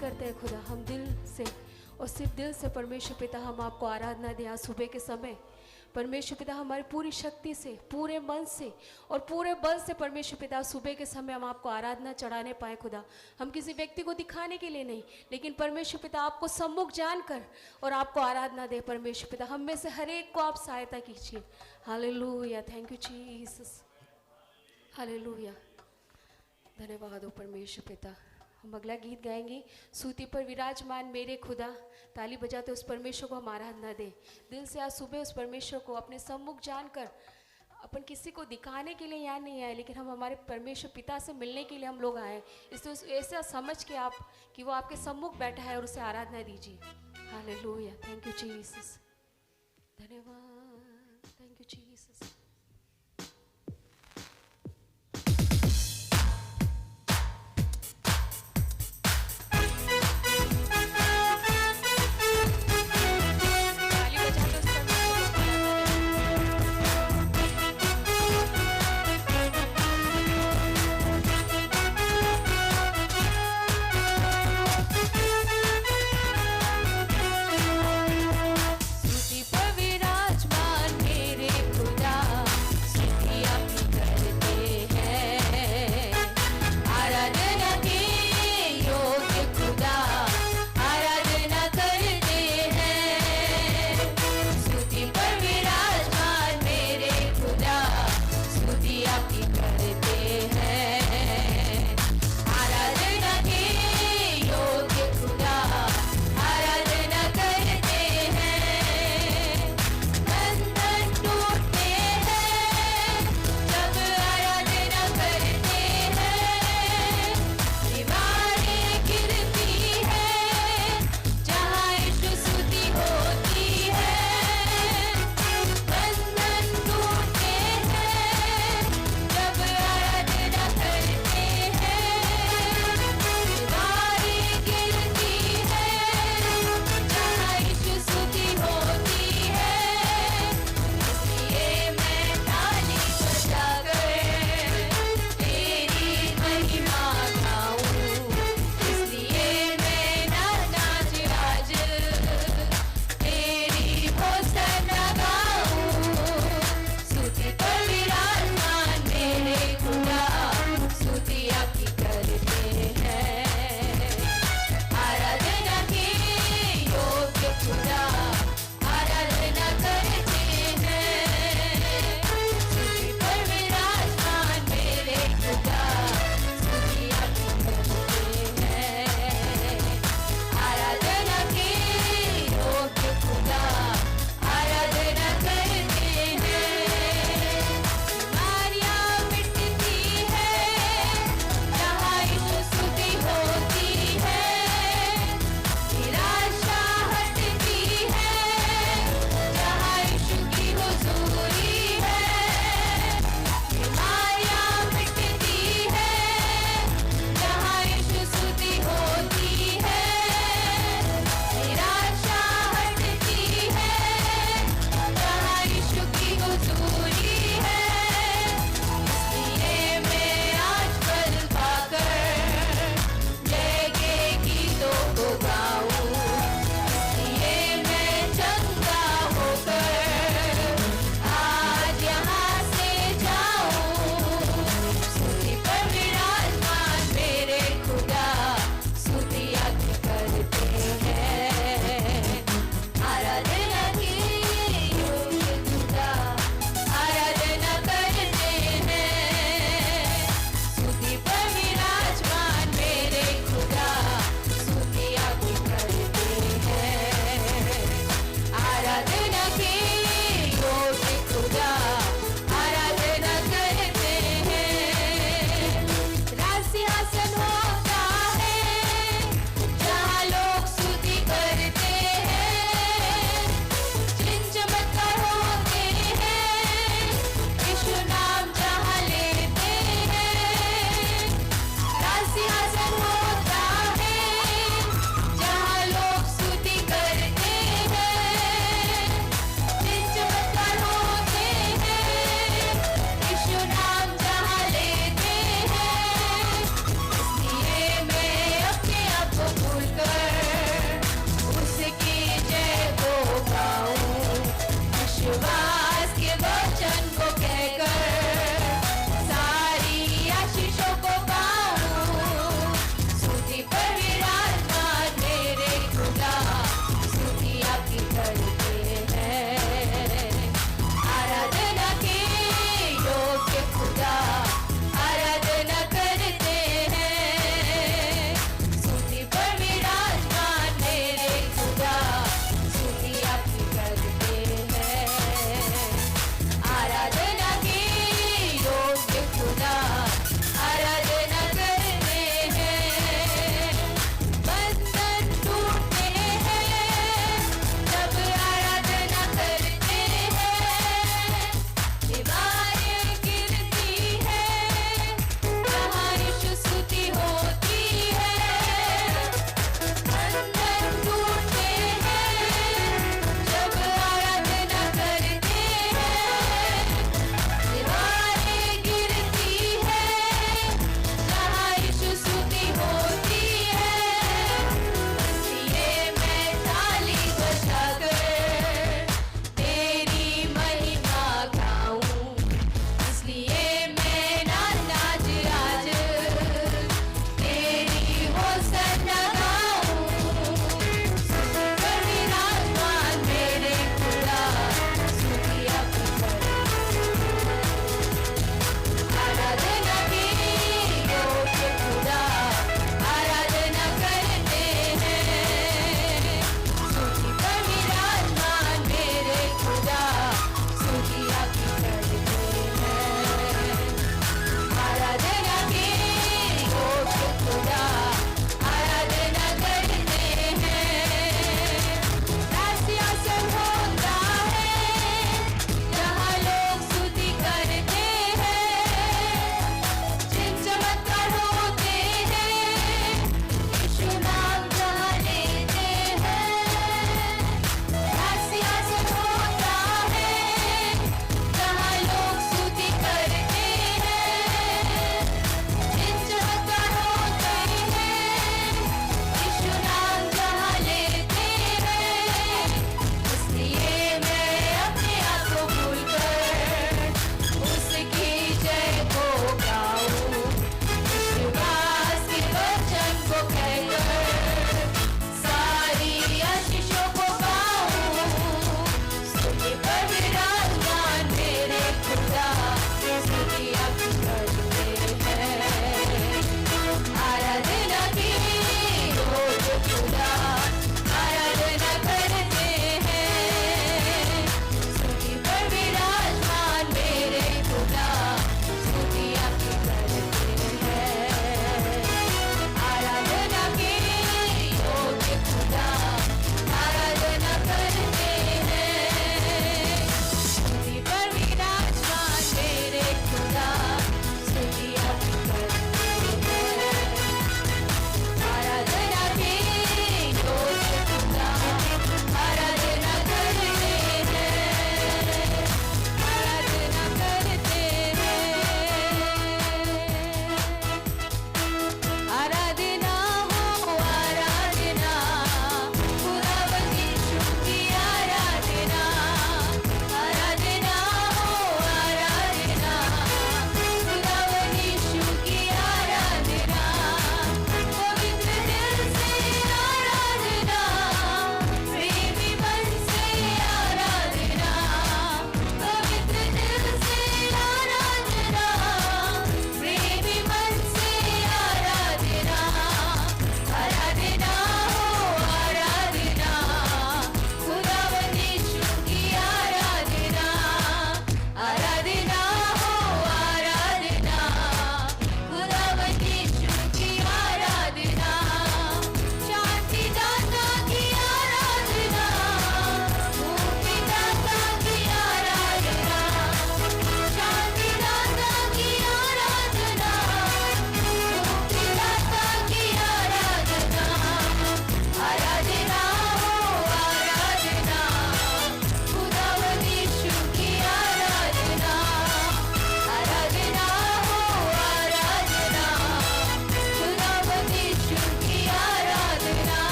करते हैं खुदा, हम दिल से और सिर्फ दिल से परमेश्वर पिता हम आपको आराधना दें। आज सुबह के समय परमेश्वर पिता हमारी पूरी शक्ति से, पूरे मन से और पूरे बल से परमेश्वर पिता सुबह के समय हम आपको आराधना चढ़ाने पाए खुदा। हम किसी व्यक्ति को दिखाने के लिए नहीं, लेकिन परमेश्वर पिता आपको सम्मुख जानकर और आपको आराधना दे। परमेश्वर पिता हम में से हर एक को आप सहायता कीजिए। Hallelujah, thank you Jesus, hallelujah, धन्यवाद हो परमेश्वर पिता। हम अगला गीत गाएंगे, सूती पर विराजमान मेरे खुदा। ताली बजाते उस परमेश्वर को हम आराधना दें दिल से। आज सुबह उस परमेश्वर को अपने सम्मुख जानकर, अपन किसी को दिखाने के लिए यहाँ नहीं आए, लेकिन हम हमारे परमेश्वर पिता से मिलने के लिए हम लोग आए। इसलिए ऐसा समझ के आप कि वो आपके सम्मुख बैठा है और उसे आराधना दीजिए। हालेलुया, थैंक यू जीसस, धन्यवाद, थैंक यू जीसस। स्तुति पर विराजमान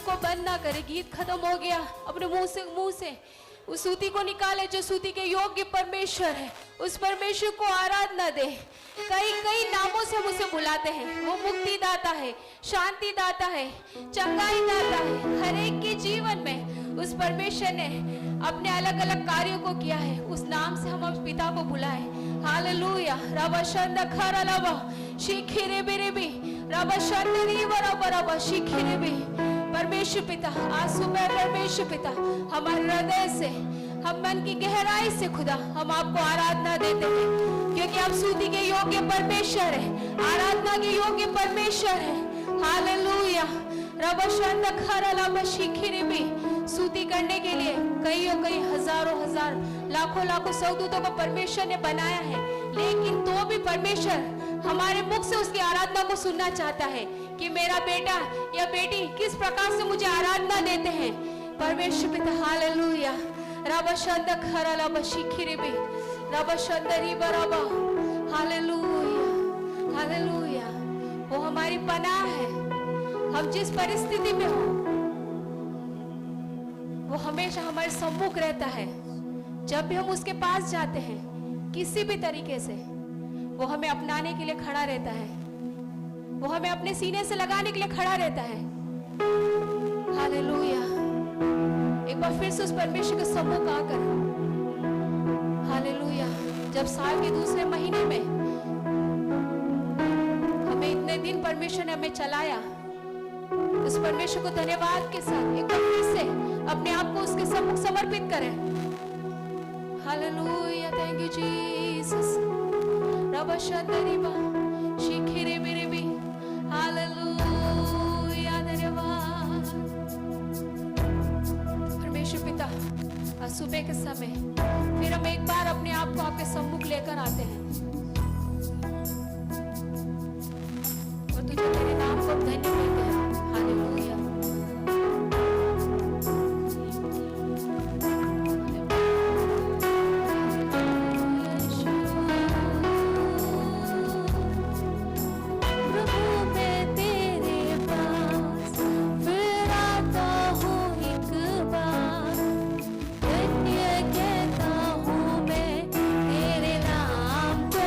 को बंद ना करे। गीत खत्म हो गया, अपने मुंह से उस स्तुति को निकाले जो स्तुति के योग्य परमेश्वर है। उस परमेश्वर को आराधना दे। कई नामों से हम उसे बुलाते हैं। वो मुक्ति दाता है, शांति दाता है, चंगाई दाता है। हर एक के जीवन में उस परमेश्वर ने अपने अलग अलग कार्यों को किया है। उस नाम से हम अब पिता को बुलाए। हालेलुया। रबा शंद खरा लबा शिखिरे बिरेबी रबा शंदरी बराबर शिखिरे बी। परमेश्वर पिता, आज सुबह परमेश्वर पिता हमारे हृदय से, हम मन की गहराई से खुदा हम आपको आराधना देते हैं, क्योंकि आप स्तुति के योग्य परमेश्वर है, आराधना के योग्य परमेश्वर है। हालेलुया। रबा शंद खरा लबा शिखिरे बी। स्तुति करने के लिए कई हजारों लाखों स्वदूतों को परमेश्वर ने बनाया है, लेकिन तो भी परमेश्वर हमारे मुख से उसकी आराधना को सुनना चाहता है कि मेरा बेटा या बेटी किस प्रकार से मुझे आराधना देते हैं। परमेश्वर पिता हालेलुया। रबा शंद खरा लबा शिखिरे बी रबा शंदरी बराबा। Hallelujah hallelujah. वो हमारी पनाह है। हम जिस परिस्थिति में हो वो हमेशा हमारे सम्मुख रहता है। जब भी हम उसके पास जाते हैं किसी भी तरीके से, वो हमें अपनाने के लिए खड़ा रहता है। वो हमें अपने सीने से लगाने के लिए खड़ा रहता है। हालेलुया। एक बार फिर से उस परमेश्वर के सम्मुख आकर, हालेलुया, जब साल के दूसरे महीने में हमें इतने दिन परमेश्वर ने हमें चलाया, उस परमेश्वर को धन्यवाद के साथ एक बार फिर से अपने आप को उसके सम्मुख समर्पित करें। हालेलुया। Thank you Jesus. रबा शंदरी बा शिखिरे बिरेबी। हालेलुया। धन्यवाद परमेश्वर पिता। आज सुबह के समय फिर हम एक बार अपने आप को आपके सम्मुख लेकर आते हैं और तुझे तेरे नाम को धन्य कहते हैं। हालेलुया। तेरे नाम को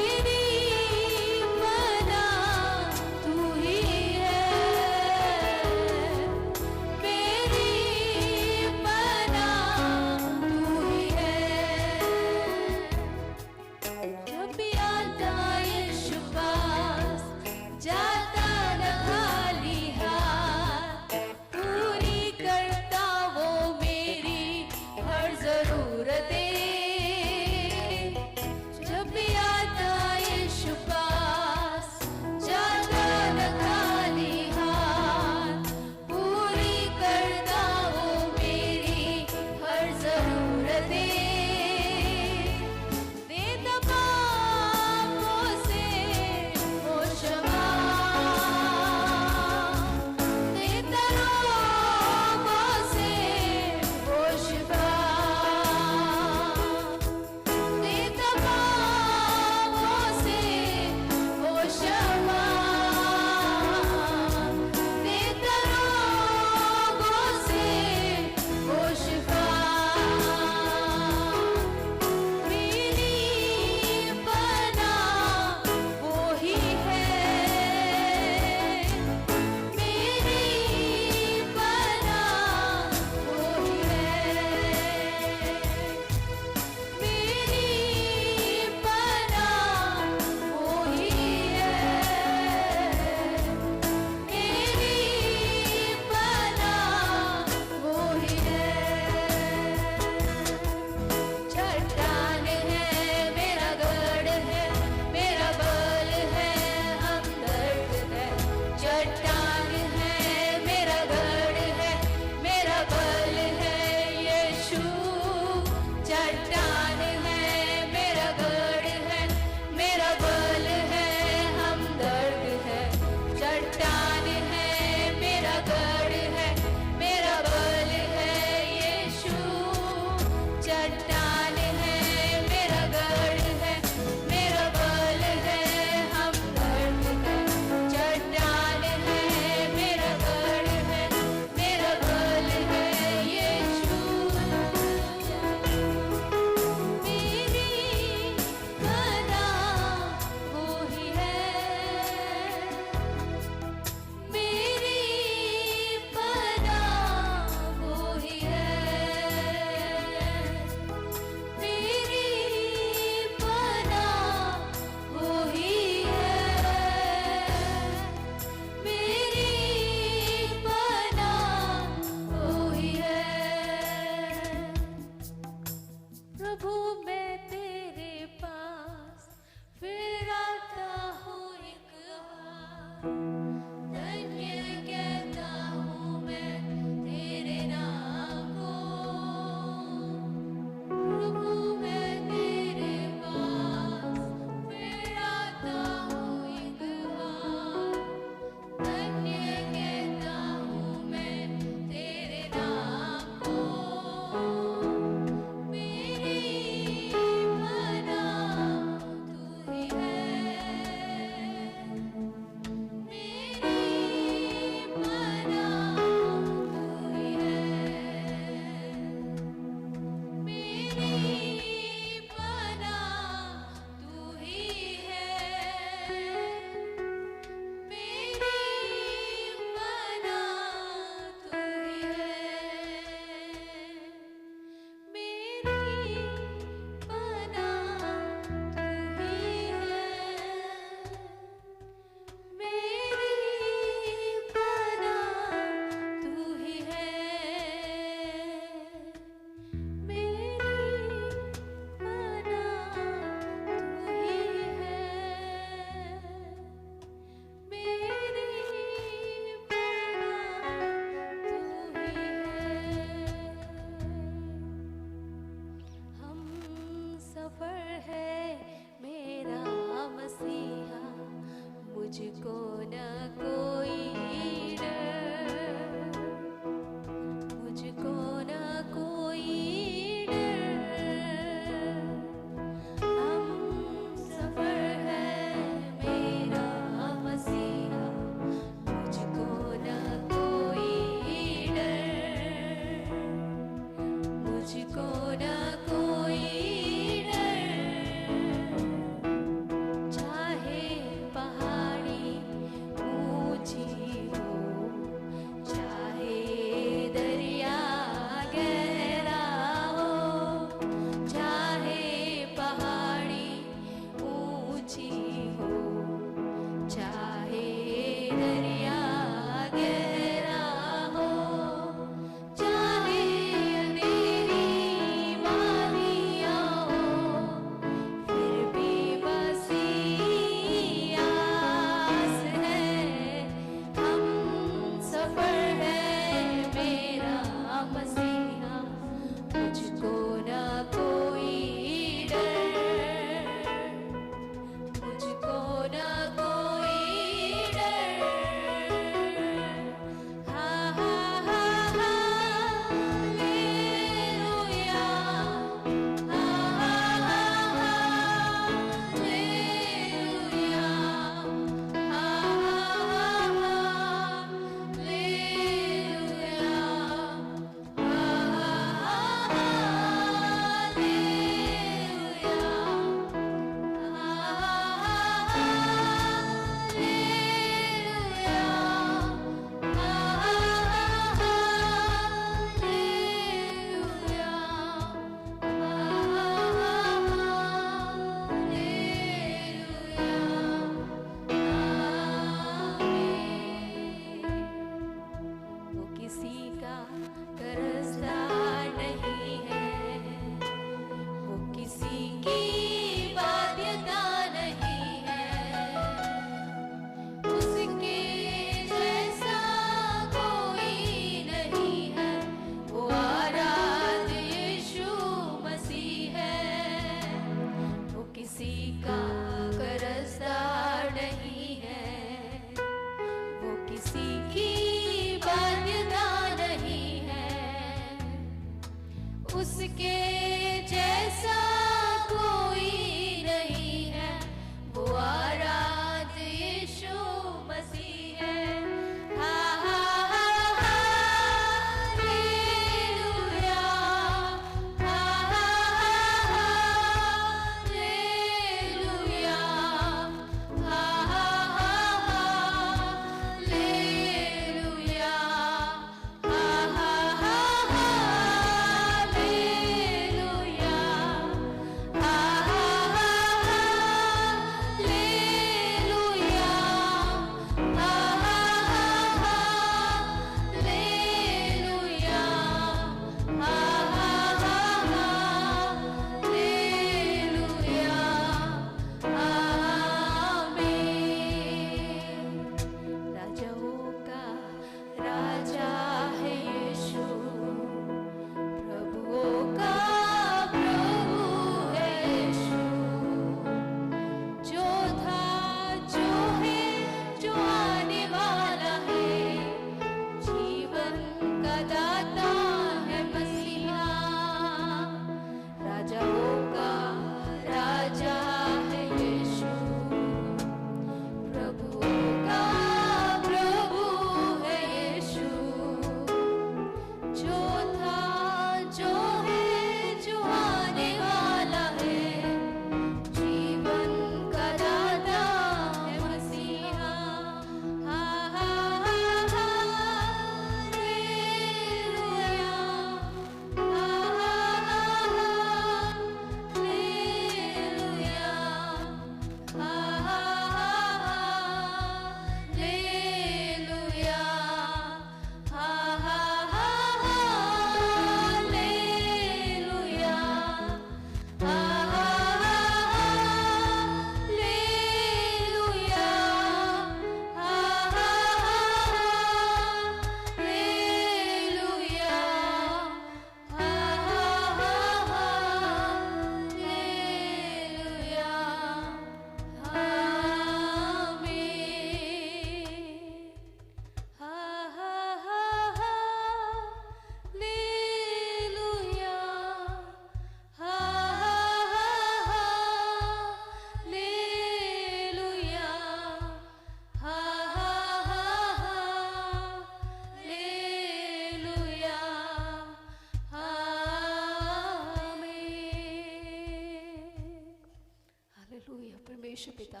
परमेश्वर पिता,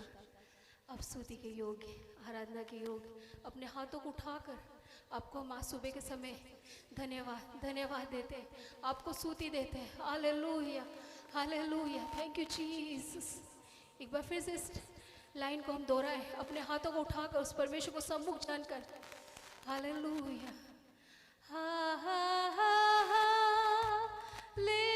अब स्तुति के योग्य, आराधना के योग्य अपने हाथों को उठाकर आपको हम आज सुबह के समय धन्यवाद धन्यवाद देते हैं, आपको स्तुति देते हैं। Hallelujah hallelujah, thank you Jesus. एक बार फिर से इस लाइन को हम दोहराएं, अपने हाथों को उठाकर उस परमेश्वर को सम्मुख जानकर। हालेलुया, हा हा हा हा ले